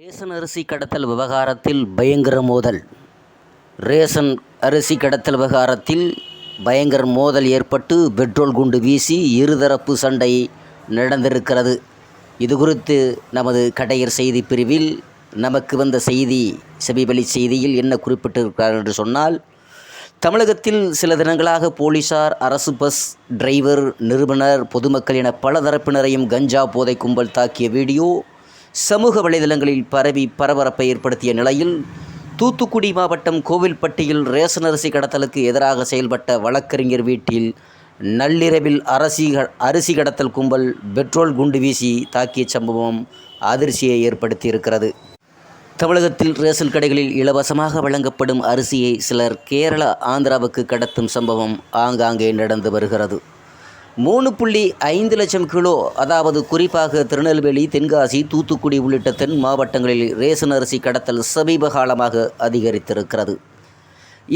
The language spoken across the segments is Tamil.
ரேஷன் அரிசி கடத்தல் விவகாரத்தில் பயங்கர மோதல். ரேஷன் அரிசி கடத்தல் விவகாரத்தில் பயங்கர மோதல் ஏற்பட்டு பெட்ரோல் குண்டு வீசி இருதரப்பு சண்டை நடந்திருக்கிறது. இது குறித்து நமது கடையர் செய்தி பிரிவில் நமக்கு வந்த செய்தி, செவிவழி செய்தியில் என்ன குறிப்பிட்டிருக்கிறார் என்று சொன்னால், தமிழகத்தில் சில தினங்களாக போலீசார் அரசு பஸ் டிரைவர், நிறுவனர், பொதுமக்கள் என பல தரப்பினரையும் கஞ்சா போதை கும்பல் தாக்கிய வீடியோ சமூக வலைதளங்களில் பரவி பரபரப்பை ஏற்படுத்திய நிலையில், தூத்துக்குடி மாவட்டம் கோவில்பட்டியில் ரேஷன் அரிசி கடத்தலுக்கு எதிராக செயல்பட்ட வழக்கறிஞர் வீட்டில் நள்ளிரவில் அரிசி கடத்தல் கும்பல் பெட்ரோல் குண்டு வீசி தாக்கிய சம்பவம் அதிர்ச்சியை ஏற்படுத்தியிருக்கிறது. தமிழகத்தில் ரேஷன் கடைகளில் இலவசமாக வழங்கப்படும் அரிசியை சிலர் கேரளா, ஆந்திராவுக்கு கடத்தும் சம்பவம் ஆங்காங்கே நடந்து வருகிறது. 3.5 லட்சம் கிலோ, அதாவது குறிப்பாக திருநெல்வேலி, தென்காசி, தூத்துக்குடி உள்ளிட்ட தென் மாவட்டங்களில் ரேஷன் அரிசி கடத்தல் சமீப காலமாக அதிகரித்திருக்கிறது.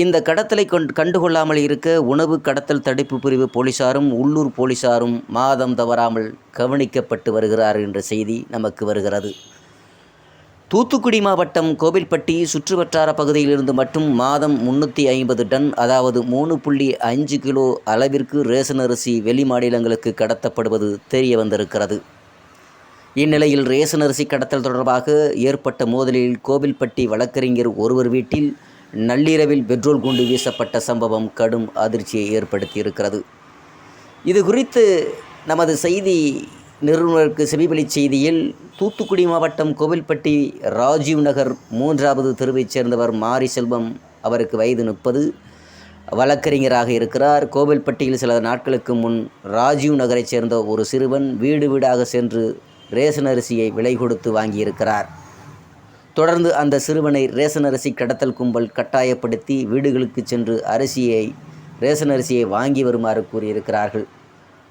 இந்த கடத்தலை கண்டுகொள்ளாமல் இருக்க உணவு கடத்தல் தடுப்பு பிரிவு போலீசாரும் உள்ளூர் போலீசாரும் மாதம் தவறாமல் கவனிக்கப்பட்டு வருகிறார் என்ற செய்தி நமக்கு வருகிறது. தூத்துக்குடி மாவட்டம் கோவில்பட்டி சுற்றுவட்டார பகுதியிலிருந்து மட்டும் மாதம் 350 டன், அதாவது 3.5 கிலோ அளவிற்கு ரேஷன் அரிசி வெளி மாநிலங்களுக்கு கடத்தப்படுவது தெரிய வந்திருக்கிறது. இந்நிலையில் ரேஷன் அரிசி கடத்தல் தொடர்பாக ஏற்பட்ட மோதலில் கோவில்பட்டி வழக்கறிஞர் ஒருவர் வீட்டில் நள்ளிரவில் பெட்ரோல் குண்டு வீசப்பட்ட சம்பவம் கடும் அதிர்ச்சியை ஏற்படுத்தியிருக்கிறது. இது குறித்து நமது செய்தி நிறுவனருக்கு செவிவழி செய்தியில், தூத்துக்குடி மாவட்டம் கோவில்பட்டி ராஜீவ் நகர் 3வது தெருவைச் சேர்ந்தவர் மாரி செல்வம். அவருக்கு வயது 30, வழக்கறிஞராக இருக்கிறார். கோவில்பட்டியில் சில நாட்களுக்கு முன் ராஜீவ் நகரைச் சேர்ந்த ஒரு சிறுவன் வீடு வீடாக சென்று ரேஷன் அரிசியை விலை கொடுத்து வாங்கியிருக்கிறார். தொடர்ந்து அந்த சிறுவனை ரேஷன் அரிசி கடத்தல் கும்பல் கட்டாயப்படுத்தி வீடுகளுக்கு சென்று ரேஷன் அரிசியை வாங்கி வருமாறு கூறியிருக்கிறார்கள்.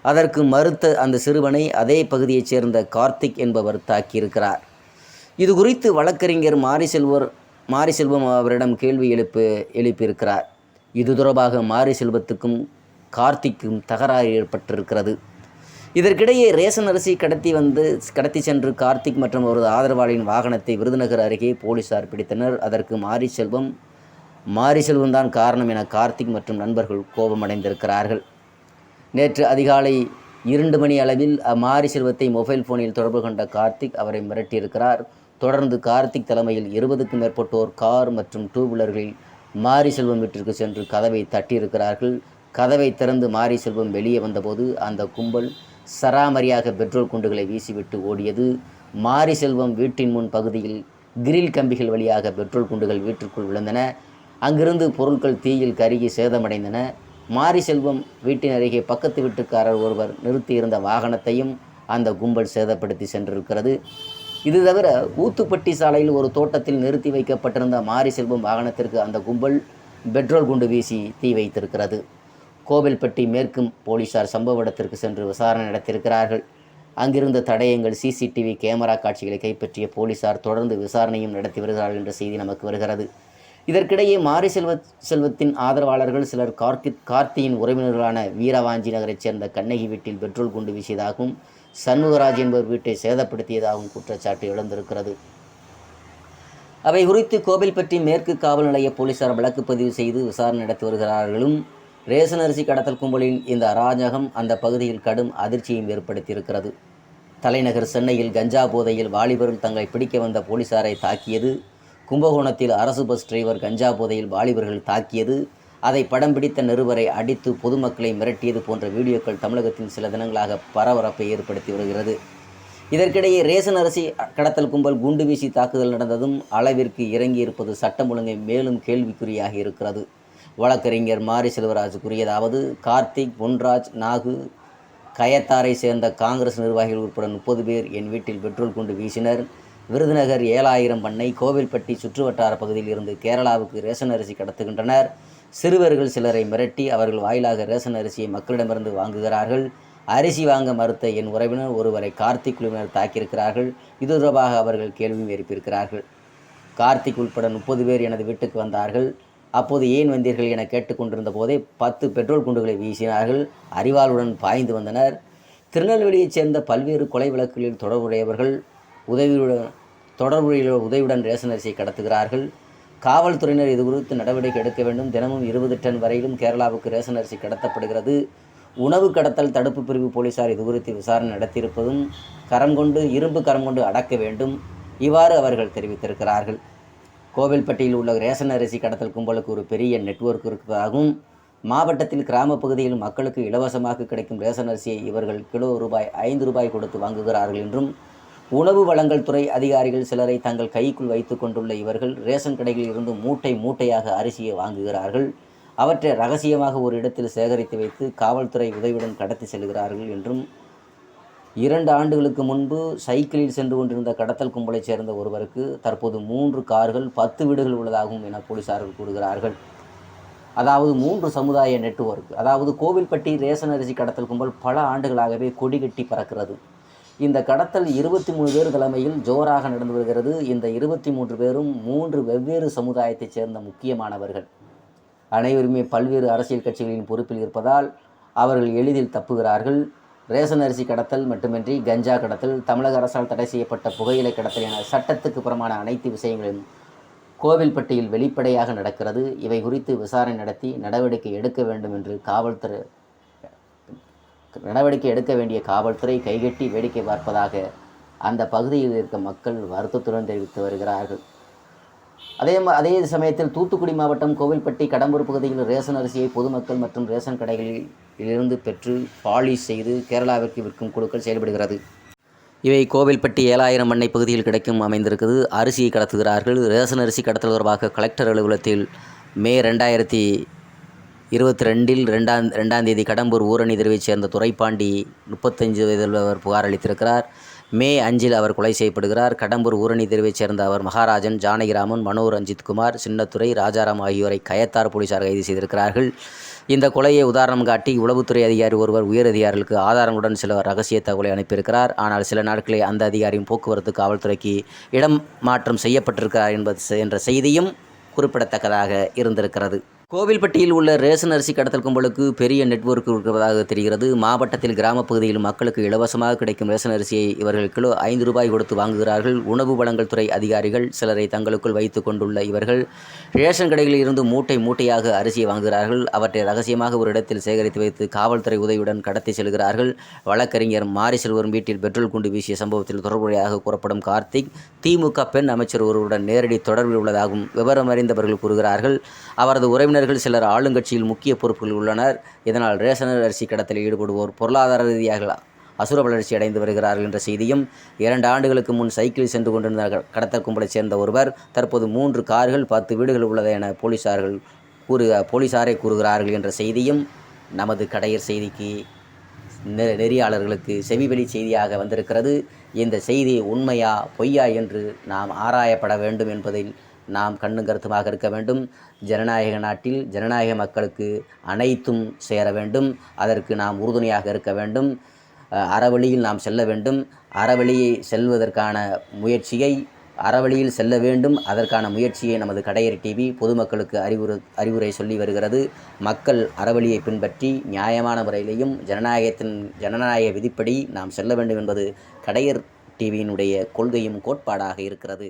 அதற்கு மறுத்த அந்த சிறுவனை அதே பகுதியைச் சேர்ந்த கார்த்திக் என்பவர் தாக்கியிருக்கிறார். இது குறித்து வழக்கறிஞர் மாரி செல்வம் அவரிடம் கேள்வி எழுப்பியிருக்கிறார். இது தொடர்பாக மாரி செல்வத்துக்கும் கார்த்திக்கும் தகராறு ஏற்பட்டிருக்கிறது. இதற்கிடையே ரேஷன் அரிசி கடத்தி சென்று கார்த்திக் மற்றும் அவரது ஆதரவாளியின் வாகனத்தை விருதுநகர் அருகே போலீசார் பிடித்தனர். அதற்கு மாரி செல்வம் தான் காரணம் என கார்த்திக் மற்றும் நண்பர்கள் கோபமடைந்திருக்கிறார்கள். நேற்று அதிகாலை 2 மணி அளவில் மாரி செல்வத்தை மொபைல் ஃபோனில் தொடர்பு கொண்ட கார்த்திக் அவரை மிரட்டியிருக்கிறார். தொடர்ந்து கார்த்திக் தலைமையில் 20க்கும் மேற்பட்டோர் கார் மற்றும் 2 வீலர்களில் மாரி செல்வம் வீட்டிற்கு சென்று கதவை தட்டியிருக்கிறார்கள். கதவை திறந்து மாரி செல்வம் வெளியே வந்தபோது அந்த கும்பல் சராமரியாக பெட்ரோல் குண்டுகளை வீசிவிட்டு ஓடியது. மாரி செல்வம் வீட்டின் முன் பகுதியில் கிரில் கம்பிகள் வழியாக பெட்ரோல் குண்டுகள் வீட்டிற்குள் விழுந்தன. அங்கிருந்து பொருட்கள் தீயில் கருகி சேதமடைந்தன. மாரி செல்வம் வீட்டின் அருகே பக்கத்து வீட்டுக்காரர் ஒருவர் நிறுத்தியிருந்த வாகனத்தையும் அந்த கும்பல் சேதப்படுத்தி சென்றிருக்கிறது. இது தவிர ஊத்துப்பட்டி சாலையில் ஒரு தோட்டத்தில் நிறுத்தி வைக்கப்பட்டிருந்த மாரி செல்வம் வாகனத்திற்கு அந்த கும்பல் பெட்ரோல் குண்டு வீசி தீ வைத்திருக்கிறது. கோவில்பட்டி மேற்கு போலீசார் சம்பவ இடத்திற்கு சென்று விசாரணை நடத்தியிருக்கிறார்கள். அங்கிருந்த தடயங்கள், CCTV கேமரா காட்சிகளை கைப்பற்றிய போலீசார் தொடர்ந்து விசாரணையும் நடத்தி வருகிறார்கள் என்ற செய்தி நமக்கு வருகிறது. இதற்கிடையே மாரி செல்வத்தின் ஆதரவாளர்கள் சிலர் கார்த்தியின் உறவினர்களான வீரவாஞ்சி நகரைச் சேர்ந்த கண்ணகி வீட்டில் பெட்ரோல் குண்டு வீசியதாகவும், சண்முகராஜ் என்பவர் வீட்டை சேதப்படுத்தியதாகவும் குற்றச்சாட்டு எழுந்திருக்கிறது. அவை குறித்து கோவில்பட்டி மேற்கு காவல் நிலைய போலீசார் வழக்கு பதிவு செய்து விசாரணை நடத்தி வருகிறார்களும், ரேஷன் அரிசி கடத்தல் கும்பலின் இந்த அராஜகம் அந்த பகுதியில் கடும் அதிர்ச்சியும் ஏற்படுத்தியிருக்கிறது. தலைநகர் சென்னையில் கஞ்சா போதையில் வாலிபர்கள் தங்களை பிடிக்க வந்த போலீசாரை தாக்கியது, கும்பகோணத்தில் அரசு பஸ் டிரைவர் கஞ்சா போதையில் வாலிபர்கள் தாக்கியது, அதை படம் பிடித்த நிருபரை அடித்து பொதுமக்களை மிரட்டியது போன்ற வீடியோக்கள் தமிழகத்தில் சில தினங்களாக பரபரப்பை ஏற்படுத்தி வருகிறது. இதற்கிடையே ரேஷன் அரிசி கடத்தல் கும்பல் குண்டு வீசி தாக்குதல் நடந்ததும் அளவிற்கு இறங்கியிருப்பது சட்டம் ஒழுங்கை மேலும் கேள்விக்குறியாகி இருக்கிறது. வழக்கறிஞர் மாரி செல்வராஜ் கூறியதாவது, கார்த்திக், பொன்ராஜ், நாகு, கயத்தாரை சேர்ந்த காங்கிரஸ் நிர்வாகிகள் உட்பட 30 பேர் என் வீட்டில் பெட்ரோல் குண்டு வீசினர். விருதுநகர் 7000 பண்ணை, கோவில்பட்டி சுற்றுவட்டார பகுதியில் இருந்து கேரளாவுக்கு ரேஷன் அரிசி கடத்துகின்றனர். சிறுவர்கள் சிலரை மிரட்டி அவர்கள் வாயிலாக ரேஷன் அரிசியை மக்களிடமிருந்து வாங்குகிறார்கள். அரிசி வாங்க மறுத்த என் உறவினர் ஒருவரை கார்த்திக் குழுவினர் தாக்கியிருக்கிறார்கள். இது தொடர்பாக அவர்கள் கேள்வியும் எழுப்பியிருக்கிறார்கள். கார்த்திக் உட்பட 30 பேர் எனது வீட்டுக்கு வந்தார்கள். அப்போது ஏன் வந்தீர்கள் என கேட்டுக்கொண்டிருந்த போதே 10 பெட்ரோல் குண்டுகளை வீசினார்கள். அரிவாளுடன் பாய்ந்து வந்தனர். திருநெல்வேலியைச் சேர்ந்த பல்வேறு கொலை வழக்குகளில் தொடர்புடையவர்கள் தொடர்புடைய உதவியுடன் ரேஷன் அரிசியை கடத்துகிறார்கள். காவல்துறையினர் இது குறித்து நடவடிக்கை எடுக்க வேண்டும். தினமும் 20 டன் வரையிலும் கேரளாவுக்கு ரேஷன் அரிசி கடத்தப்படுகிறது. உணவு கடத்தல் தடுப்பு பிரிவு போலீசார் இது குறித்து விசாரணை நடத்தியிருப்பதும் இரும்பு கரம் கொண்டு அடக்க வேண்டும். இவ்வாறு அவர்கள் தெரிவித்திருக்கிறார்கள். கோவில்பட்டியில் உள்ள ரேஷன் அரிசி கடத்தல் கும்பலுக்கு ஒரு பெரிய நெட்வொர்க் இருப்பதாகவும், மாவட்டத்தில் கிராம பகுதியில் மக்களுக்கு இலவசமாக கிடைக்கும் ரேஷன் அரிசியை இவர்கள் கிலோ ₹5 கொடுத்து வாங்குகிறார்கள் என்றும், உணவு வழங்கல் துறை அதிகாரிகள் சிலரை தங்கள் கைக்குள் வைத்து கொண்டுள்ள இவர்கள் ரேஷன் கடைகளில் இருந்து மூட்டையாக அரிசியை வாங்குகிறார்கள். அவற்றை ரகசியமாக ஒரு இடத்தில் சேகரித்து வைத்து காவல்துறை உதவியுடன் கடத்தி செல்கிறார்கள் என்றும், 2 ஆண்டுகளுக்கு முன்பு சைக்கிளில் சென்று கொண்டிருந்த கடத்தல் கும்பலைச் சேர்ந்த ஒருவருக்கு தற்போது 3 கார்கள் 10 வீடுகள் உள்ளதாகவும் என போலீசார்கள் கூறுகிறார்கள். அதாவது 3 சமுதாய நெட்வொர்க். அதாவது கோவில்பட்டி ரேஷன் அரிசி கடத்தல் கும்பல் பல ஆண்டுகளாகவே கொடி கட்டி பறக்கிறது. இந்த கடத்தல் 23 பேர் தலைமையில் ஜோராக நடந்து வருகிறது. இந்த 23 பேரும் 3 வெவ்வேறு சமுதாயத்தைச் சேர்ந்த முக்கியமானவர்கள். அனைவருமே பல்வேறு அரசியல் கட்சிகளின் பொறுப்பில் இருப்பதால் அவர்கள் எளிதில் தப்புகிறார்கள். ரேஷன் அரிசி கடத்தல் மட்டுமின்றி கஞ்சா கடத்தல், தமிழக அரசால் தடை செய்யப்பட்ட புகையிலை கடத்தல் என சட்டத்துக்கு புறமான அனைத்து விஷயங்களும் கோவில்பட்டியில் வெளிப்படையாக நடக்கிறது. இவை குறித்து விசாரணை நடத்தி நடவடிக்கை எடுக்க வேண்டும் என்று நடவடிக்கை எடுக்க வேண்டிய காவல்துறை கைகட்டி வேடிக்கை பார்ப்பதாக அந்த பகுதியில் இருக்க மக்கள் வருத்தத்துடன் தெரிவித்து வருகிறார்கள். அதே சமயத்தில் தூத்துக்குடி மாவட்டம் கோவில்பட்டி, கடம்பூர் பகுதியில் ரேஷன் அரிசியை பொதுமக்கள் மற்றும் ரேஷன் கடைகளில் இருந்து பெற்று பாலிஷ் செய்து கேரளாவிற்கு விற்கும் குழுக்கள் செயல்படுகிறது. இவை கோவில்பட்டி 7000 மண்ணை பகுதியில் கிடைக்கும் அமைந்திருக்கிறது. அரிசியை கடத்துகிறார்கள். ரேஷன் அரிசி கடத்தல் தொடர்பாக கலெக்டர் அலுவலகத்தில் மே 2022 2ஆம் தேதி கடம்பூர் ஊரணி தெருவைச் சேர்ந்த துரைப்பாண்டி 35 வயதுள்ளவர் புகார் அளித்திருக்கிறார். மே 5 அவர் கொலை செய்யப்படுகிறார். கடம்பூர் ஊரணி தெருவைச் சேர்ந்த அவர் மகாராஜன், ஜானகிராமன், மனோ ரஞ்சித்குமார், சின்னத்துரை, ராஜாராம் ஆகியோரை கயத்தார் போலீசார் கைது செய்திருக்கிறார்கள். இந்த கொலையை உதாரணம் காட்டி உளவுத்துறை அதிகாரி ஒருவர் உயர் அதிகாரிகளுக்கு ஆதாரங்களுடன் சில ரகசிய தகவலை அனுப்பியிருக்கிறார். ஆனால் சில நாட்களே அந்த அதிகாரியும் போக்குவரத்து காவல்துறைக்கு இடம் மாற்றம் செய்யப்பட்டிருக்கிறார் என்ற செய்தியும் குறிப்பிடத்தக்கதாக இருந்திருக்கிறது. கோவில்பட்டியில் உள்ள ரேஷன் அரிசி கடத்தல் கும்பலுக்கு பெரிய நெட்வொர்க் இருப்பதாக தெரிகிறது. மாவட்டத்தில் கிராம பகுதியில் மக்களுக்கு இலவசமாக கிடைக்கும் ரேஷன் அரிசியை இவர்கள் கிலோ ₹5 கொடுத்து வாங்குகிறார்கள். உணவு வழங்கல் துறை அதிகாரிகள் சிலரை தங்களுக்குள் வைத்து கொண்டுள்ள இவர்கள் ரேஷன் கடைகளில் இருந்து மூட்டையாக அரிசியை வாங்குகிறார்கள். அவற்றை ரகசியமாக ஒரு இடத்தில் சேகரித்து வைத்து காவல்துறை உதவியுடன் கடத்தி செல்கிறார்கள். வழக்கறிஞர் மாரி செல்வரும் வீட்டில் பெட்ரோல் குண்டு வீசிய சம்பவத்தில் தொடர்புடையதாக கூறப்படும் கார்த்திக் திமுக பெண் அமைச்சர் ஒருவருடன் நேரடி தொடர்பில் உள்ளதாகவும் விவரம் அறிந்தவர்கள் கூறுகிறார்கள். அவரது உறவினர் சிலர் ஆளுங்கட்சியில் முக்கிய பொறுப்புகளில் உள்ளனர். இதனால் ரேஷன் அரிசி கடத்தலில் ஈடுபடுவோர் பொருளாதார ரீதியாக அசுர வளர்ச்சி அடைந்து வருகிறார்கள் என்ற செய்தியும், 2 ஆண்டுகளுக்கு முன் சைக்கிளில் சென்று கொண்டிருந்த கடத்தல் கும்பலைச் சேர்ந்த ஒருவர் தற்போது 3 கார்கள் 10 வீடுகள் உள்ளது என போலீசாரே கூறுகிறார்கள் என்ற செய்தியும் நமது கடையர் செய்திக்கு நெறியாளர்களுக்கு செவிவெளி செய்தியாக வந்திருக்கிறது. இந்த செய்தி உண்மையா பொய்யா என்று நாம் ஆராயப்பட வேண்டும் என்பதில் நாம் கண்ணும் கருத்துமாக இருக்க வேண்டும். ஜனநாயக நாட்டில் ஜனநாயக மக்களுக்கு அனைத்தும் சேர வேண்டும். அதற்கு நாம் உறுதுணையாக இருக்க வேண்டும். அறவழியில் நாம் செல்ல வேண்டும். அறவழியில் செல்ல வேண்டும். அதற்கான முயற்சியை நமது கடையர் டிவி பொதுமக்களுக்கு அறிவுரை சொல்லி வருகிறது. மக்கள் அறவழியை பின்பற்றி நியாயமான முறையிலேயும் ஜனநாயக விதிப்படி நாம் செல்ல வேண்டும் என்பது கடையர் டிவியினுடைய கொள்கையும் கோட்பாடாக இருக்கிறது.